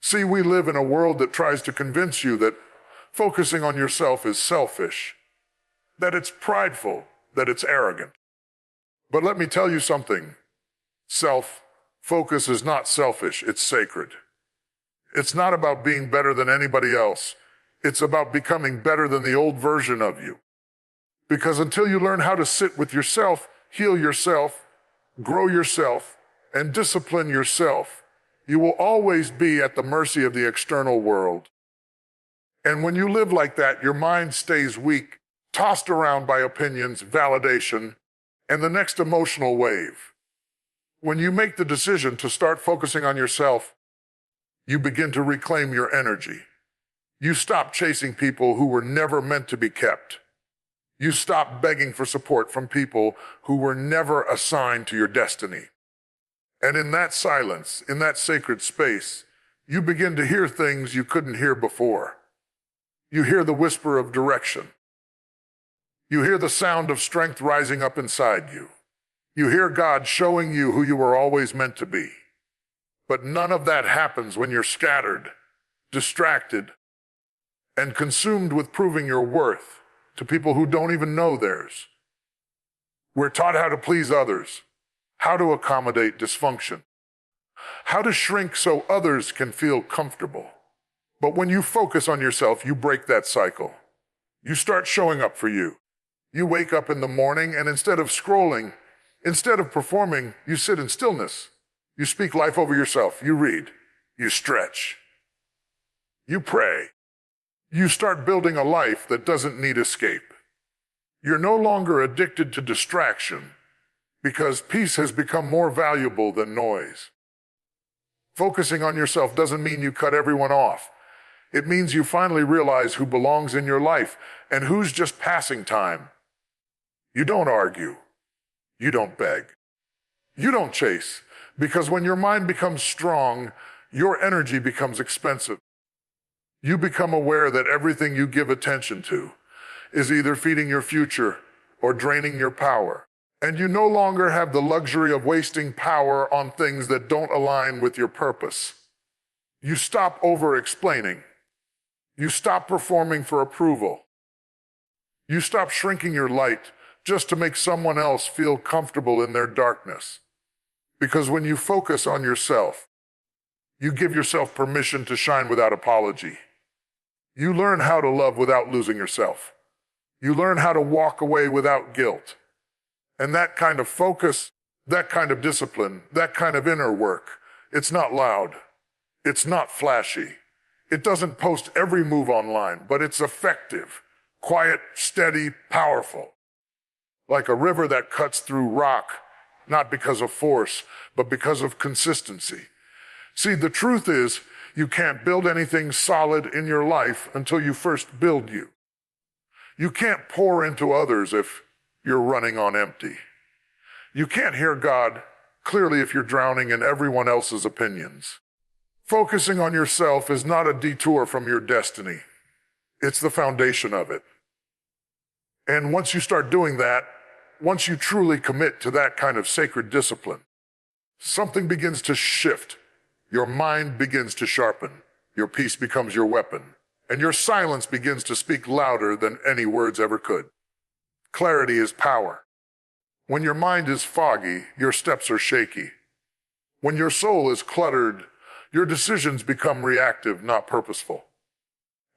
See, we live in a world that tries to convince you that focusing on yourself is selfish, that it's prideful, that it's arrogant. But let me tell you something. Self-focus is not selfish, it's sacred. It's not about being better than anybody else. It's about becoming better than the old version of you. Because until you learn how to sit with yourself, heal yourself, grow yourself, and discipline yourself, you will always be at the mercy of the external world. And when you live like that, your mind stays weak, tossed around by opinions, validation, and the next emotional wave. When you make the decision to start focusing on yourself, you begin to reclaim your energy. You stop chasing people who were never meant to be kept. You stop begging for support from people who were never assigned to your destiny. And in that silence, in that sacred space, you begin to hear things you couldn't hear before. You hear the whisper of direction. You hear the sound of strength rising up inside you. You hear God showing you who you were always meant to be. But none of that happens when you're scattered, distracted, and consumed with proving your worth to people who don't even know theirs. We're taught how to please others, how to accommodate dysfunction, how to shrink so others can feel comfortable. But when you focus on yourself, you break that cycle. You start showing up for you. You wake up in the morning and instead of scrolling, instead of performing, you sit in stillness. You speak life over yourself. You read. You stretch. You pray. You start building a life that doesn't need escape. You're no longer addicted to distraction because peace has become more valuable than noise. Focusing on yourself doesn't mean you cut everyone off. It means you finally realize who belongs in your life and who's just passing time. You don't argue. You don't beg. You don't chase, because when your mind becomes strong, your energy becomes expensive. You become aware that everything you give attention to is either feeding your future or draining your power. And you no longer have the luxury of wasting power on things that don't align with your purpose. You stop over-explaining. You stop performing for approval. You stop shrinking your light just to make someone else feel comfortable in their darkness. Because when you focus on yourself, you give yourself permission to shine without apology. You learn how to love without losing yourself. You learn how to walk away without guilt. And that kind of focus, that kind of discipline, that kind of inner work, it's not loud. It's not flashy. It doesn't post every move online, but it's effective, quiet, steady, powerful. Like a river that cuts through rock, not because of force, but because of consistency. See, the truth is, you can't build anything solid in your life until you first build you. You can't pour into others if you're running on empty. You can't hear God clearly if you're drowning in everyone else's opinions. Focusing on yourself is not a detour from your destiny. It's the foundation of it. And once you start doing that, once you truly commit to that kind of sacred discipline, something begins to shift. Your mind begins to sharpen. Your peace becomes your weapon. And your silence begins to speak louder than any words ever could. Clarity is power. When your mind is foggy, your steps are shaky. When your soul is cluttered, your decisions become reactive, not purposeful.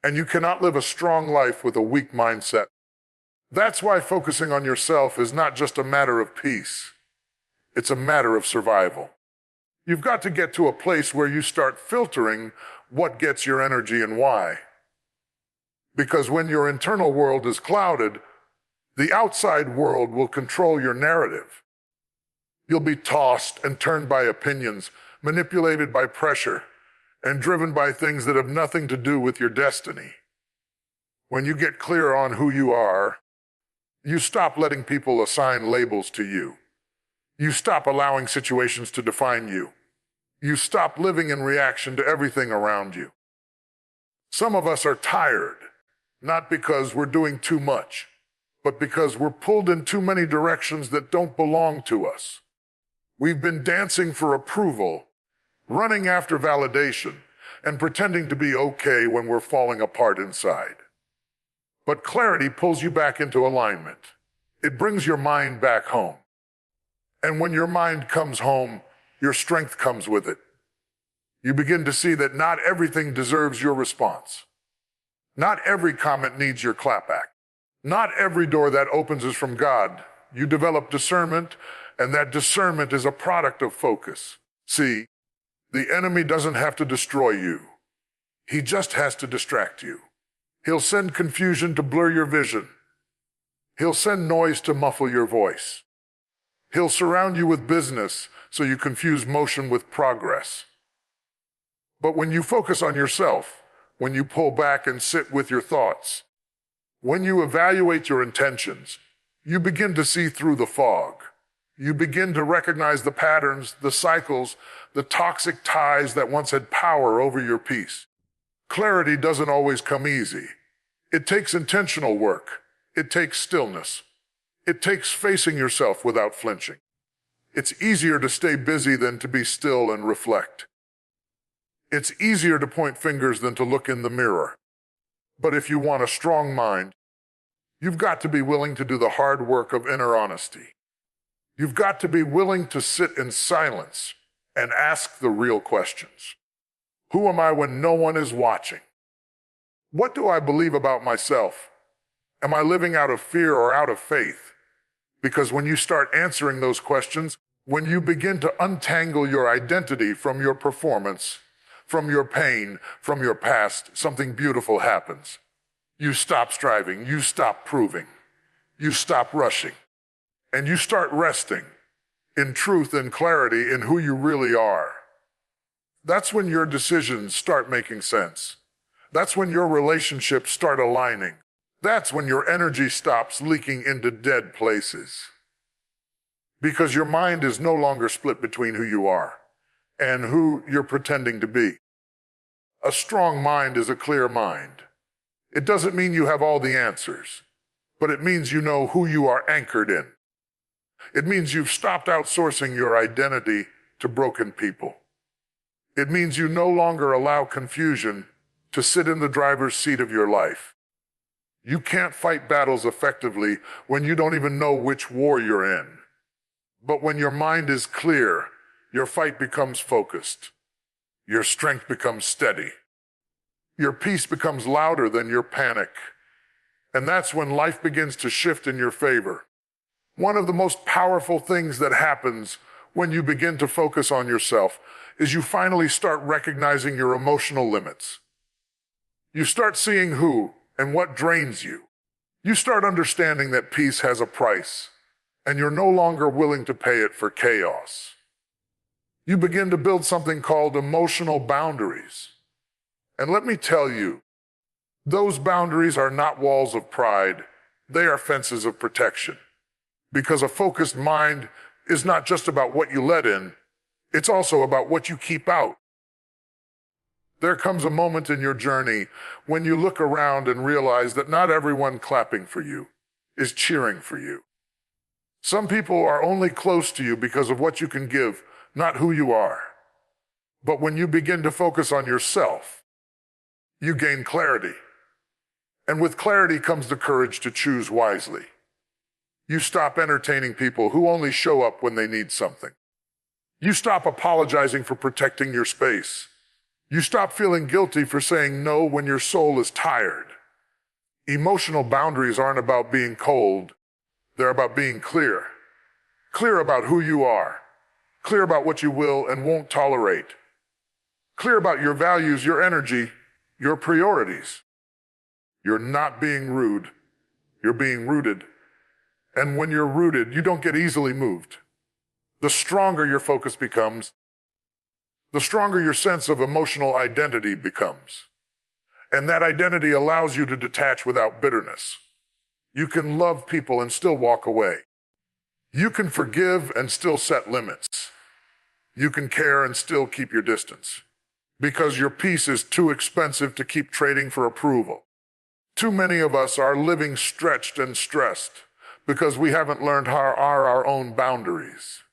And you cannot live a strong life with a weak mindset. That's why focusing on yourself is not just a matter of peace. It's a matter of survival. You've got to get to a place where you start filtering what gets your energy and why. Because when your internal world is clouded, the outside world will control your narrative. You'll be tossed and turned by opinions, manipulated by pressure, and driven by things that have nothing to do with your destiny. When you get clear on who you are, you stop letting people assign labels to you. You stop allowing situations to define you. You stop living in reaction to everything around you. Some of us are tired, not because we're doing too much, but because we're pulled in too many directions that don't belong to us. We've been dancing for approval, running after validation, and pretending to be okay when we're falling apart inside. But clarity pulls you back into alignment. It brings your mind back home. And when your mind comes home, your strength comes with it. You begin to see that not everything deserves your response. Not every comment needs your clapback. Not every door that opens is from God. You develop discernment, and that discernment is a product of focus. See, the enemy doesn't have to destroy you. He just has to distract you. He'll send confusion to blur your vision. He'll send noise to muffle your voice. He'll surround you with business so you confuse motion with progress. But when you focus on yourself, when you pull back and sit with your thoughts, when you evaluate your intentions, you begin to see through the fog. You begin to recognize the patterns, the cycles, the toxic ties that once had power over your peace. Clarity doesn't always come easy. It takes intentional work. It takes stillness. It takes facing yourself without flinching. It's easier to stay busy than to be still and reflect. It's easier to point fingers than to look in the mirror. But if you want a strong mind, you've got to be willing to do the hard work of inner honesty. You've got to be willing to sit in silence and ask the real questions. Who am I when no one is watching? What do I believe about myself? Am I living out of fear or out of faith? Because when you start answering those questions, when you begin to untangle your identity from your performance, from your pain, from your past, something beautiful happens. You stop striving, you stop proving, you stop rushing, and you start resting in truth and clarity in who you really are. That's when your decisions start making sense. That's when your relationships start aligning. That's when your energy stops leaking into dead places. Because your mind is no longer split between who you are and who you're pretending to be. A strong mind is a clear mind. It doesn't mean you have all the answers, but it means you know who you are anchored in. It means you've stopped outsourcing your identity to broken people. It means you no longer allow confusion to sit in the driver's seat of your life. You can't fight battles effectively when you don't even know which war you're in. But when your mind is clear, your fight becomes focused. Your strength becomes steady. Your peace becomes louder than your panic. And that's when life begins to shift in your favor. One of the most powerful things that happens when you begin to focus on yourself is you finally start recognizing your emotional limits. You start seeing who and what drains you. You start understanding that peace has a price, and you're no longer willing to pay it for chaos. You begin to build something called emotional boundaries. And let me tell you, those boundaries are not walls of pride, they are fences of protection. Because a focused mind is not just about what you let in, it's also about what you keep out. There comes a moment in your journey when you look around and realize that not everyone clapping for you is cheering for you. Some people are only close to you because of what you can give, not who you are. But when you begin to focus on yourself, you gain clarity. And with clarity comes the courage to choose wisely. You stop entertaining people who only show up when they need something. You stop apologizing for protecting your space. You stop feeling guilty for saying no when your soul is tired. Emotional boundaries aren't about being cold. They're about being clear. Clear about who you are. Clear about what you will and won't tolerate. Clear about your values, your energy, your priorities. You're not being rude. You're being rooted. And when you're rooted, you don't get easily moved. The stronger your focus becomes, the stronger your sense of emotional identity becomes. And that identity allows you to detach without bitterness. You can love people and still walk away. You can forgive and still set limits. You can care and still keep your distance. Because your peace is too expensive to keep trading for approval. Too many of us are living stretched and stressed because we haven't learned how are our own boundaries.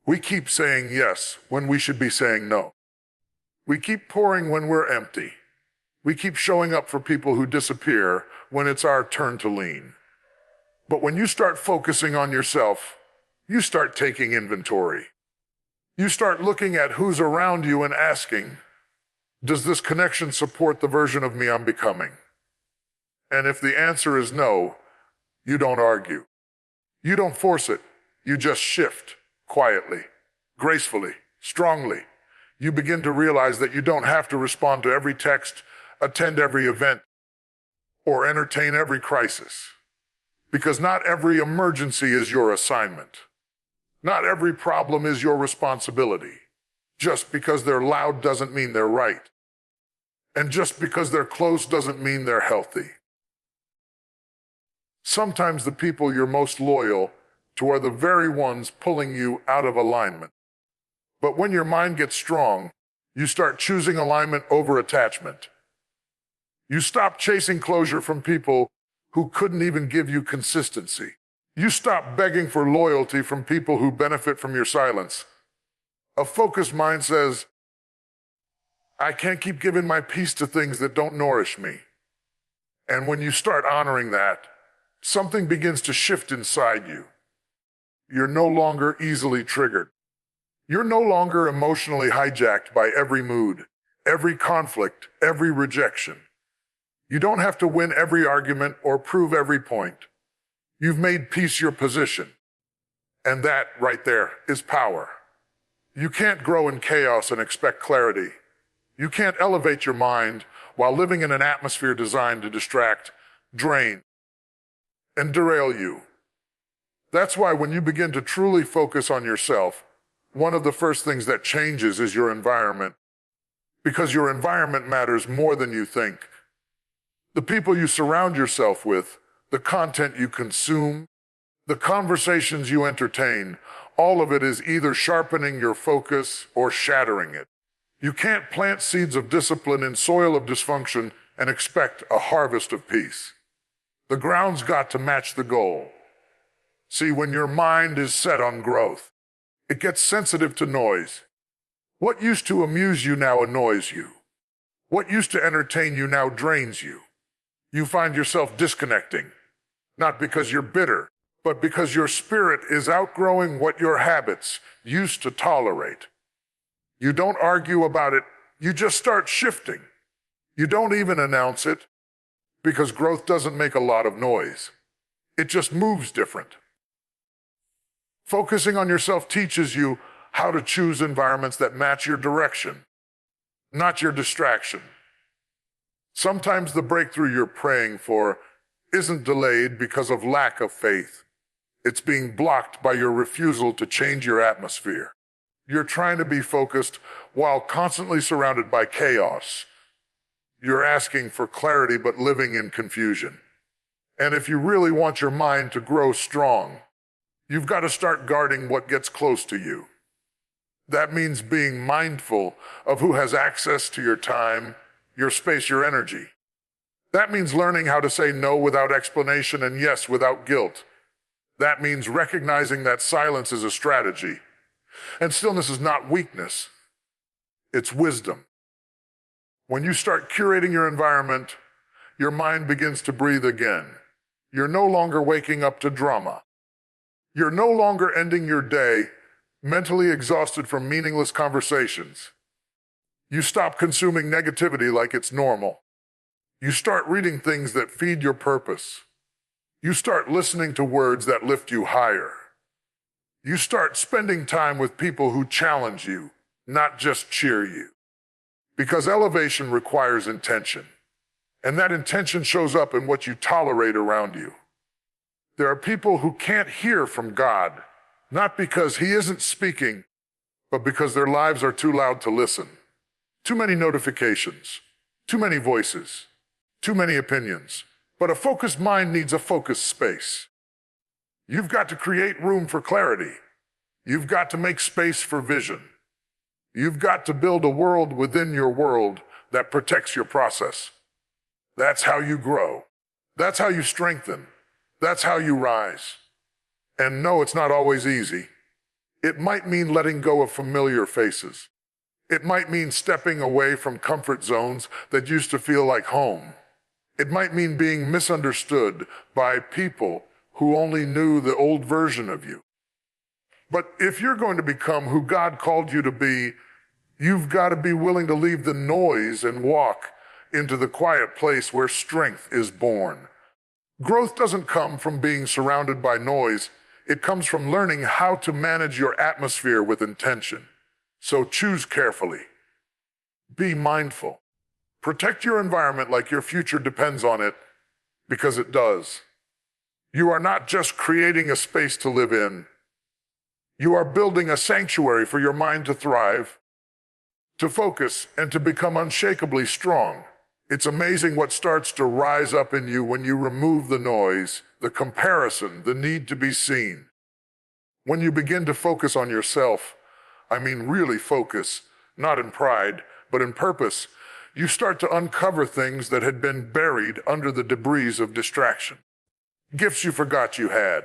We keep saying yes when we should be saying no. We keep pouring when we're empty. We keep showing up for people who disappear when it's our turn to lean. But when you start focusing on yourself, you start taking inventory. You start looking at who's around you and asking, does this connection support the version of me I'm becoming? And if the answer is no, you don't argue. You don't force it. You just shift quietly, gracefully, strongly. You begin to realize that you don't have to respond to every text, attend every event, or entertain every crisis. Because not every emergency is your assignment. Not every problem is your responsibility. Just because they're loud doesn't mean they're right. And just because they're close doesn't mean they're healthy. Sometimes the people you're most loyal to are the very ones pulling you out of alignment. But when your mind gets strong, you start choosing alignment over attachment. You stop chasing closure from people who couldn't even give you consistency. You stop begging for loyalty from people who benefit from your silence. A focused mind says, I can't keep giving my peace to things that don't nourish me. And when you start honoring that, something begins to shift inside you. You're no longer easily triggered. You're no longer emotionally hijacked by every mood, every conflict, every rejection. You don't have to win every argument or prove every point. You've made peace your position. And that right there is power. You can't grow in chaos and expect clarity. You can't elevate your mind while living in an atmosphere designed to distract, drain, and derail you. That's why when you begin to truly focus on yourself, one of the first things that changes is your environment. Because your environment matters more than you think. The people you surround yourself with, the content you consume, the conversations you entertain, all of it is either sharpening your focus or shattering it. You can't plant seeds of discipline in soil of dysfunction and expect a harvest of peace. The ground's got to match the goal. See, when your mind is set on growth, it gets sensitive to noise. What used to amuse you now annoys you. What used to entertain you now drains you. You find yourself disconnecting, not because you're bitter, but because your spirit is outgrowing what your habits used to tolerate. You don't argue about it, you just start shifting. You don't even announce it, because growth doesn't make a lot of noise. It just moves different. Focusing on yourself teaches you how to choose environments that match your direction, not your distraction. Sometimes the breakthrough you're praying for isn't delayed because of lack of faith. It's being blocked by your refusal to change your atmosphere. You're trying to be focused while constantly surrounded by chaos. You're asking for clarity but living in confusion. And if you really want your mind to grow strong, you've got to start guarding what gets close to you. That means being mindful of who has access to your time, your space, your energy. That means learning how to say no without explanation and yes without guilt. That means recognizing that silence is a strategy. And stillness is not weakness, it's wisdom. When you start curating your environment, your mind begins to breathe again. You're no longer waking up to drama. You're no longer ending your day mentally exhausted from meaningless conversations. You stop consuming negativity like it's normal. You start reading things that feed your purpose. You start listening to words that lift you higher. You start spending time with people who challenge you, not just cheer you. Because elevation requires intention. And that intention shows up in what you tolerate around you. There are people who can't hear from God, not because He isn't speaking, but because their lives are too loud to listen. Too many notifications, too many voices, too many opinions. But a focused mind needs a focused space. You've got to create room for clarity. You've got to make space for vision. You've got to build a world within your world that protects your process. That's how you grow. That's how you strengthen. That's how you rise. And no, it's not always easy. It might mean letting go of familiar faces. It might mean stepping away from comfort zones that used to feel like home. It might mean being misunderstood by people who only knew the old version of you. But if you're going to become who God called you to be, you've got to be willing to leave the noise and walk into the quiet place where strength is born. Growth doesn't come from being surrounded by noise. It comes from learning how to manage your atmosphere with intention. So choose carefully. Be mindful. Protect your environment like your future depends on it, because it does. You are not just creating a space to live in. You are building a sanctuary for your mind to thrive, to focus, and to become unshakably strong. It's amazing what starts to rise up in you when you remove the noise, the comparison, the need to be seen. When you begin to focus on yourself, I mean really focus, not in pride, but in purpose, you start to uncover things that had been buried under the debris of distraction. Gifts you forgot you had.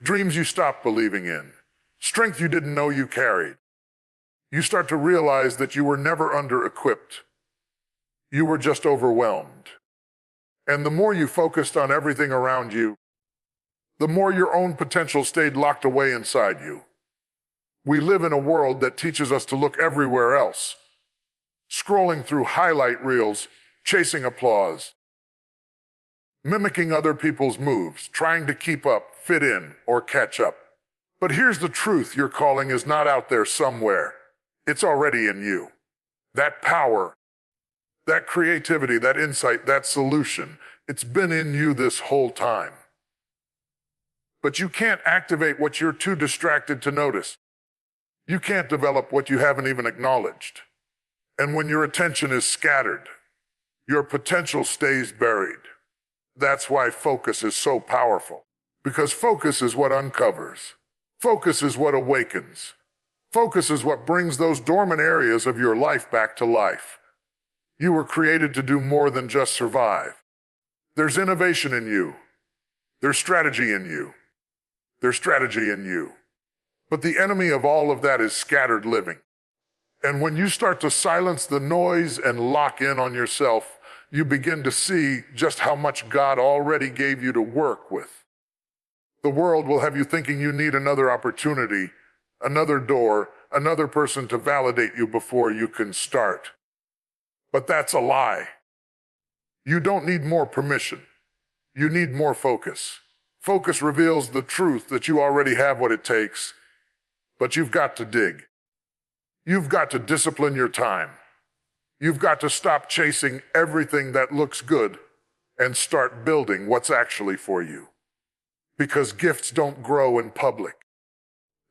Dreams you stopped believing in. Strength you didn't know you carried. You start to realize that you were never under-equipped. You were just overwhelmed. And the more you focused on everything around you, the more your own potential stayed locked away inside you. We live in a world that teaches us to look everywhere else, scrolling through highlight reels, chasing applause, mimicking other people's moves, trying to keep up, fit in, or catch up. But here's the truth: your calling is not out there somewhere. It's already in you. That power, that creativity, that insight, that solution, it's been in you this whole time. But you can't activate what you're too distracted to notice. You can't develop what you haven't even acknowledged. And when your attention is scattered, your potential stays buried. That's why focus is so powerful. Because focus is what uncovers. Focus is what awakens. Focus is what brings those dormant areas of your life back to life. You were created to do more than just survive. There's innovation in you. There's strategy in you. There's strategy in you. But the enemy of all of that is scattered living. And when you start to silence the noise and lock in on yourself, you begin to see just how much God already gave you to work with. The world will have you thinking you need another opportunity, another door, another person to validate you before you can start. But that's a lie. You don't need more permission. You need more focus. Focus reveals the truth that you already have what it takes, but you've got to dig. You've got to discipline your time. You've got to stop chasing everything that looks good and start building what's actually for you. Because gifts don't grow in public.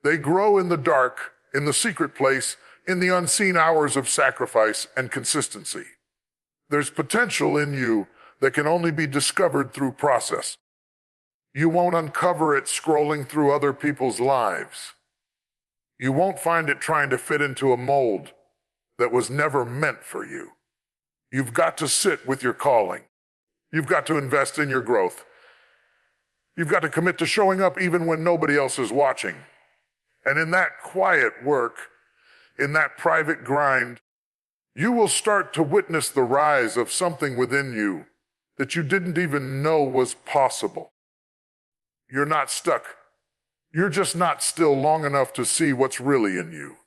They grow in the dark, in the secret place, in the unseen hours of sacrifice and consistency. There's potential in you that can only be discovered through process. You won't uncover it scrolling through other people's lives. You won't find it trying to fit into a mold that was never meant for you. You've got to sit with your calling. You've got to invest in your growth. You've got to commit to showing up even when nobody else is watching. And in that quiet work, in that private grind, you will start to witness the rise of something within you that you didn't even know was possible. You're not stuck. You're just not still long enough to see what's really in you.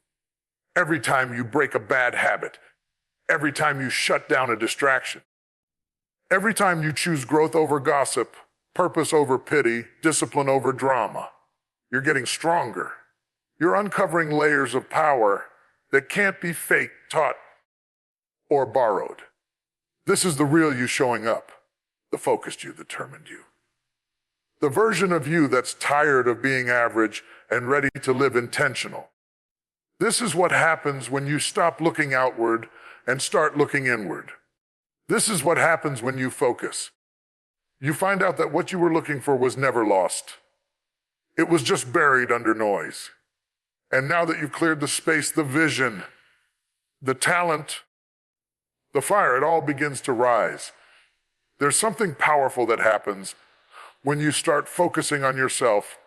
Every time you break a bad habit, every time you shut down a distraction, every time you choose growth over gossip, purpose over pity, discipline over drama, you're getting stronger. You're uncovering layers of power that can't be faked, taught, or borrowed. This is the real you showing up, the focused you, the determined you. The version of you that's tired of being average and ready to live intentional. This is what happens when you stop looking outward and start looking inward. This is what happens when you focus. You find out that what you were looking for was never lost. It was just buried under noise. And now that you've cleared the space, the vision, the talent, the fire, it all begins to rise. There's something powerful that happens when you start focusing on yourself.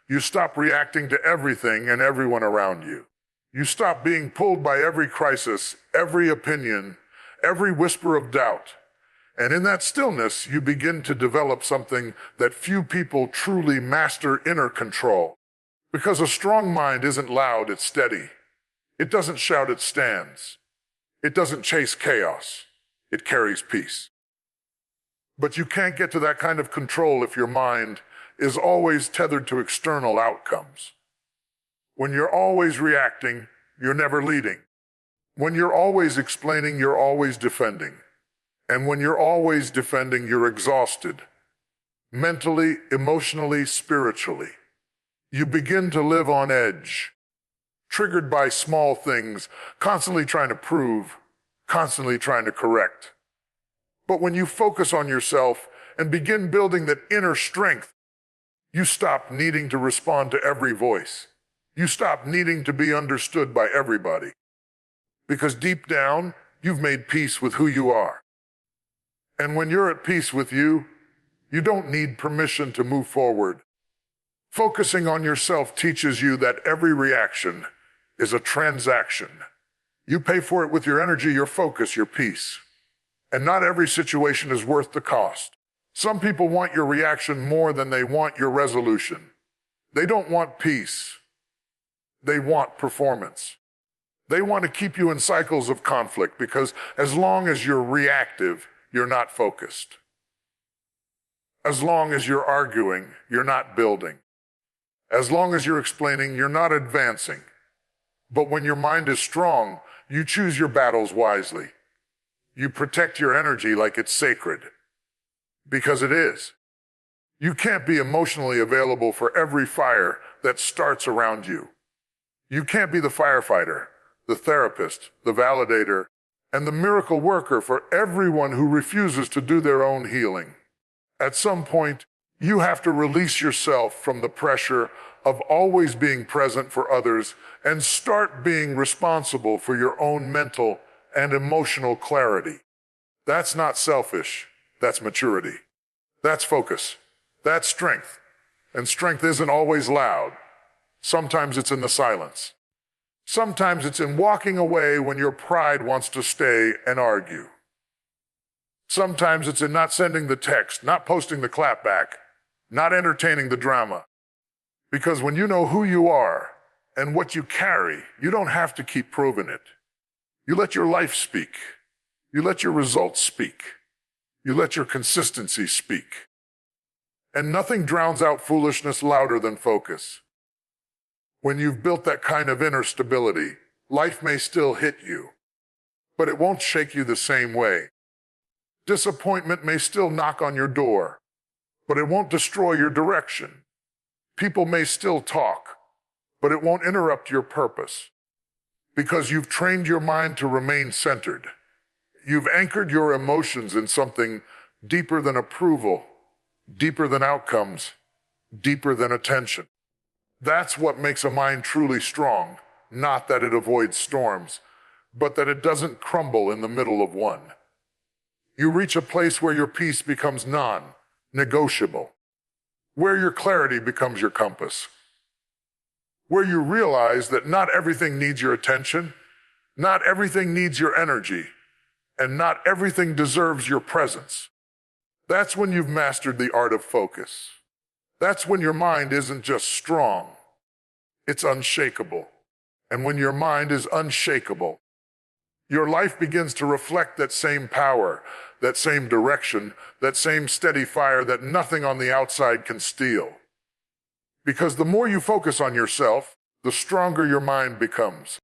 You stop reacting to everything and everyone around you. You stop being pulled by every crisis, every opinion, every whisper of doubt. And in that stillness, you begin to develop something that few people truly master: inner control. Because a strong mind isn't loud, it's steady. It doesn't shout, it stands. It doesn't chase chaos, it carries peace. But you can't get to that kind of control if your mind is always tethered to external outcomes. When you're always reacting, you're never leading. When you're always explaining, you're always defending. And when you're always defending, you're exhausted. Mentally, emotionally, spiritually. You begin to live on edge, triggered by small things, constantly trying to prove, constantly trying to correct. But when you focus on yourself and begin building that inner strength, you stop needing to respond to every voice. You stop needing to be understood by everybody. Because deep down, you've made peace with who you are. And when you're at peace with you, you don't need permission to move forward. Focusing on yourself teaches you that every reaction is a transaction. You pay for it with your energy, your focus, your peace. And not every situation is worth the cost. Some people want your reaction more than they want your resolution. They don't want peace. They want performance. They want to keep you in cycles of conflict because as long as you're reactive, you're not focused. As long as you're arguing, you're not building. As long as you're explaining, you're not advancing. But when your mind is strong, you choose your battles wisely. You protect your energy like it's sacred. Because it is. You can't be emotionally available for every fire that starts around you. You can't be the firefighter, the therapist, the validator, and the miracle worker for everyone who refuses to do their own healing. At some point, you have to release yourself from the pressure of always being present for others and start being responsible for your own mental and emotional clarity. That's not selfish, that's maturity. That's focus. That's strength. And strength isn't always loud. Sometimes it's in the silence. Sometimes it's in walking away when your pride wants to stay and argue. Sometimes it's in not sending the text, not posting the clapback, not entertaining the drama. Because when you know who you are and what you carry, you don't have to keep proving it. You let your life speak. You let your results speak. You let your consistency speak. And nothing drowns out foolishness louder than focus. When you've built that kind of inner stability, life may still hit you, but it won't shake you the same way. Disappointment may still knock on your door, but it won't destroy your direction. People may still talk, but it won't interrupt your purpose. Because you've trained your mind to remain centered. You've anchored your emotions in something deeper than approval, deeper than outcomes, deeper than attention. That's what makes a mind truly strong, not that it avoids storms, but that it doesn't crumble in the middle of one. You reach a place where your peace becomes non-negotiable, where your clarity becomes your compass, where you realize that not everything needs your attention, not everything needs your energy, and not everything deserves your presence. That's when you've mastered the art of focus. That's when your mind isn't just strong, it's unshakable. And when your mind is unshakable, your life begins to reflect that same power, that same direction, that same steady fire that nothing on the outside can steal. Because the more you focus on yourself, the stronger your mind becomes.